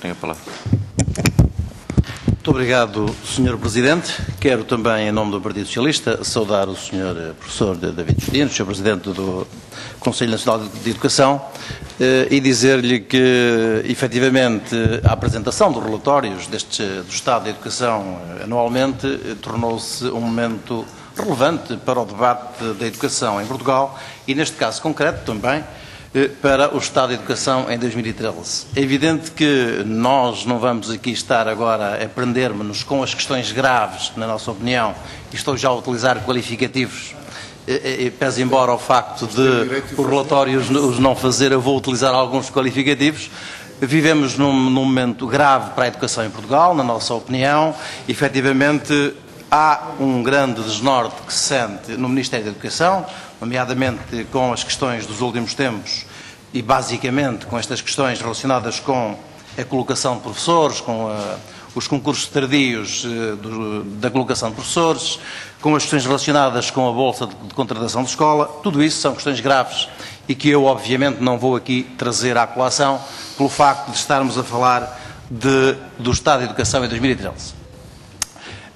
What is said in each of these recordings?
Tem a palavra. Muito obrigado, Sr. Presidente. Quero também, em nome do Partido Socialista, saudar o Sr. Professor David Justino, Sr. Presidente do Conselho Nacional de Educação, e dizer-lhe que, efetivamente, a apresentação dos relatórios do Estado da Educação anualmente tornou-se um momento relevante para o debate da educação em Portugal e, neste caso concreto, também para o Estado da Educação em 2013. É evidente que nós não vamos aqui estar agora a prender-nos com as questões graves, na nossa opinião, e estou já a utilizar qualificativos, pese embora o facto de os relatórios os não fazer, eu vou utilizar alguns qualificativos. Vivemos num momento grave para a educação em Portugal, na nossa opinião. Efetivamente, há um grande desnorte que se sente no Ministério da Educação, nomeadamente com as questões dos últimos tempos e, basicamente, com estas questões relacionadas com a colocação de professores, com os concursos tardios da colocação de professores, com as questões relacionadas com a bolsa de contratação de escola. Tudo isso são questões graves e que eu, obviamente, não vou aqui trazer à colação pelo facto de estarmos a falar do Estado da Educação em 2013.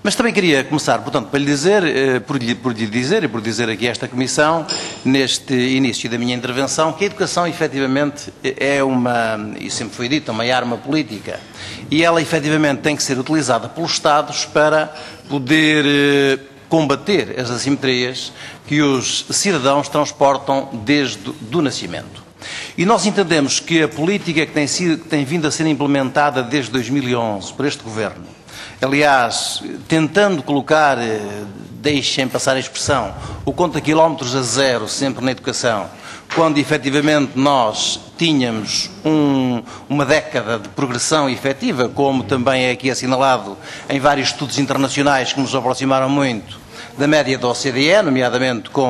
Mas também queria começar, portanto, por lhe dizer aqui a esta Comissão, neste início da minha intervenção, que a educação, efetivamente, é e sempre foi dito, uma arma política. E ela, efetivamente, tem que ser utilizada pelos Estados para poder combater as assimetrias que os cidadãos transportam desde o nascimento. E nós entendemos que a política que tem vindo a ser implementada desde 2011 por este Governo, aliás, tentando colocar, deixem passar a expressão, o conta-quilómetros a zero sempre na educação, quando efetivamente nós tínhamos uma década de progressão efetiva, como também é aqui assinalado em vários estudos internacionais que nos aproximaram muito da média da OCDE, nomeadamente com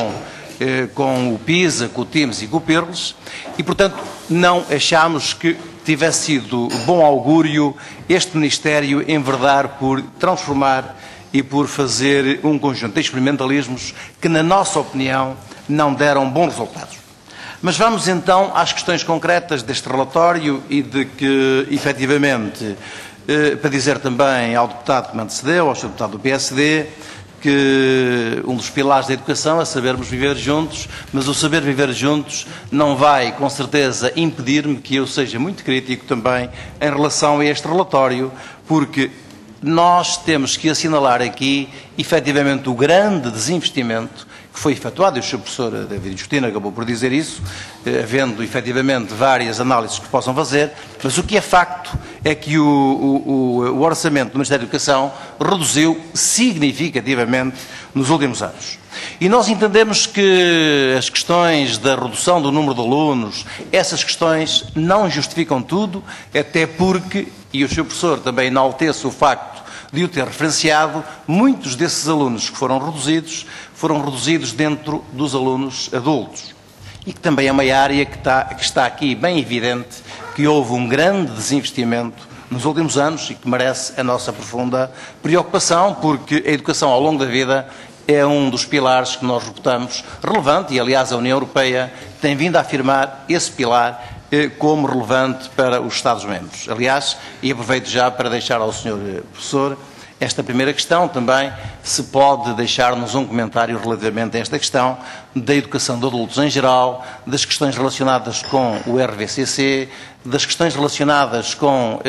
o PISA, com o TIMSS e com o PIRLS, e portanto não achámos que tivesse sido bom augúrio este Ministério enverdar por transformar e por fazer um conjunto de experimentalismos que, na nossa opinião, não deram bons resultados. Mas vamos então às questões concretas deste relatório e de que, efetivamente, para dizer também ao deputado que me antecedeu, ao Sr. Deputado do PSD, que um dos pilares da educação é sabermos viver juntos, mas o saber viver juntos não vai, com certeza, impedir-me que eu seja muito crítico também em relação a este relatório, porque nós temos que assinalar aqui, efetivamente, o grande desinvestimento que foi efetuado, e o Sr. Professor David Justino acabou por dizer isso, havendo, efetivamente, várias análises que possam fazer, mas o que é facto é que o orçamento do Ministério da Educação reduziu significativamente nos últimos anos. E nós entendemos que as questões da redução do número de alunos, essas questões não justificam tudo, até porque, e o Sr. Professor também enaltece o facto de o ter referenciado, muitos desses alunos que foram reduzidos dentro dos alunos adultos. E que também é uma área que está aqui bem evidente que houve um grande desinvestimento nos últimos anos e que merece a nossa profunda preocupação, porque a educação ao longo da vida é um dos pilares que nós reputamos relevante e, aliás, a União Europeia tem vindo a afirmar esse pilar como relevante para os Estados-membros. Aliás, e aproveito já para deixar ao Sr. Professor esta primeira questão também, se pode deixar-nos um comentário relativamente a esta questão da educação de adultos em geral, das questões relacionadas com o RVCC, das questões relacionadas com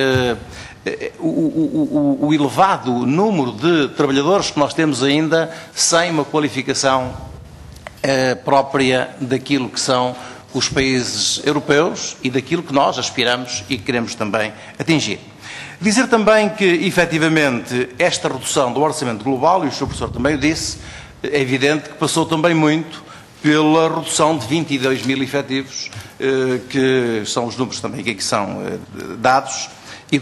o elevado número de trabalhadores que nós temos ainda sem uma qualificação própria daquilo que são os países europeus e daquilo que nós aspiramos e queremos também atingir. Dizer também que, efetivamente, esta redução do orçamento global, e o Sr. Professor também o disse, é evidente que passou também muito pela redução de 22 mil efetivos, que são os números também que aqui são dados, e,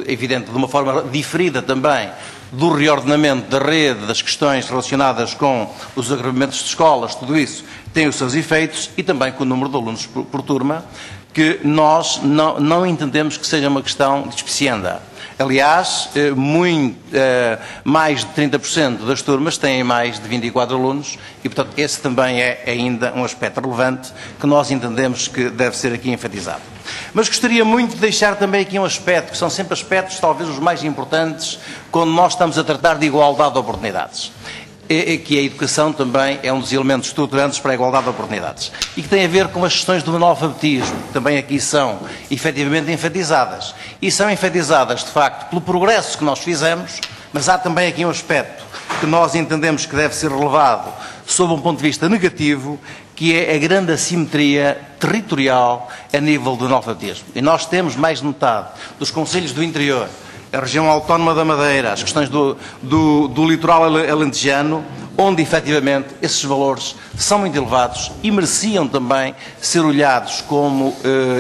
evidente, de uma forma diferida também, do reordenamento da rede, das questões relacionadas com os agrupamentos de escolas, tudo isso tem os seus efeitos, e também com o número de alunos por turma, que nós não entendemos que seja uma questão despicienda. Aliás, mais de 30% das turmas têm mais de 24 alunos e, portanto, esse também é ainda um aspecto relevante que nós entendemos que deve ser aqui enfatizado. Mas gostaria muito de deixar também aqui um aspecto, que são sempre aspectos talvez os mais importantes quando nós estamos a tratar de igualdade de oportunidades. Que a educação também é um dos elementos estruturantes para a igualdade de oportunidades e que tem a ver com as questões do analfabetismo, que também aqui são efetivamente enfatizadas. E são enfatizadas, de facto, pelo progresso que nós fizemos, mas há também aqui um aspecto que nós entendemos que deve ser relevado sob um ponto de vista negativo, que é a grande assimetria territorial a nível do analfabetismo. E nós temos mais de metade dos concelhos do interior, a região autónoma da Madeira, as questões do litoral alentejano, onde efetivamente esses valores são muito elevados e mereciam também ser olhados como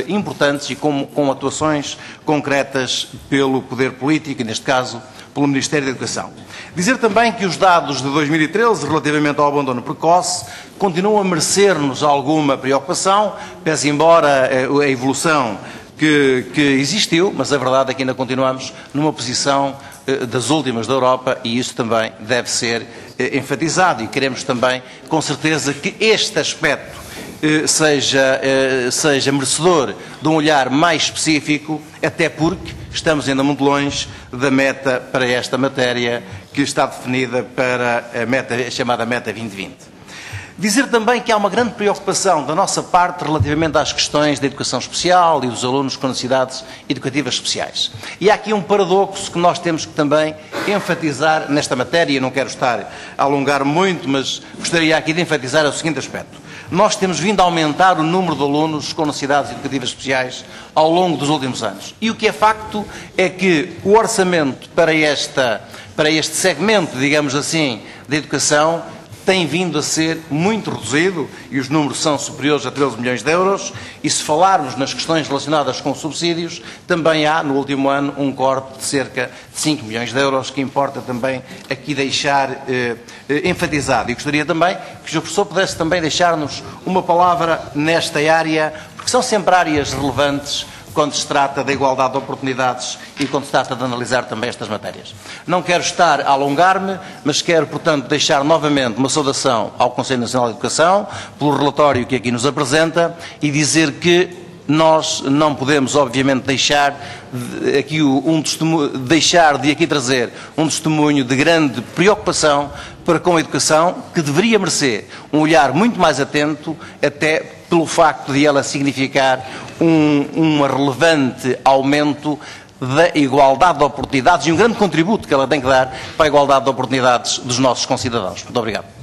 importantes e com atuações concretas pelo poder político, e neste caso pelo Ministério da Educação. Dizer também que os dados de 2013 relativamente ao abandono precoce continuam a merecer-nos alguma preocupação, pese embora a evolução que existiu, mas a verdade é que ainda continuamos numa posição das últimas da Europa e isso também deve ser enfatizado e queremos também, com certeza, que este aspecto seja merecedor de um olhar mais específico, até porque estamos ainda muito longe da meta para esta matéria que está definida para a chamada Meta 2020. Dizer também que há uma grande preocupação da nossa parte relativamente às questões da educação especial e dos alunos com necessidades educativas especiais. E há aqui um paradoxo que nós temos que também enfatizar nesta matéria, e não quero estar a alongar muito, mas gostaria aqui de enfatizar o seguinte aspecto. Nós temos vindo a aumentar o número de alunos com necessidades educativas especiais ao longo dos últimos anos. E o que é facto é que o orçamento para este segmento, digamos assim, da educação tem vindo a ser muito reduzido e os números são superiores a 13 milhões de euros e se falarmos nas questões relacionadas com subsídios, também há no último ano um corte de cerca de 5 milhões de euros que importa também aqui deixar enfatizado. E gostaria também que o Sr. Professor pudesse também deixar-nos uma palavra nesta área, porque são sempre áreas relevantes quando se trata da igualdade de oportunidades e quando se trata de analisar também estas matérias. Não quero estar a alongar-me, mas quero, portanto, deixar novamente uma saudação ao Conselho Nacional de Educação pelo relatório que aqui nos apresenta e dizer que nós não podemos, obviamente, deixar de aqui trazer um testemunho de grande preocupação para com a educação, que deveria merecer um olhar muito mais atento, até pelo facto de ela significar um relevante aumento da igualdade de oportunidades e um grande contributo que ela tem que dar para a igualdade de oportunidades dos nossos concidadãos. Muito obrigado.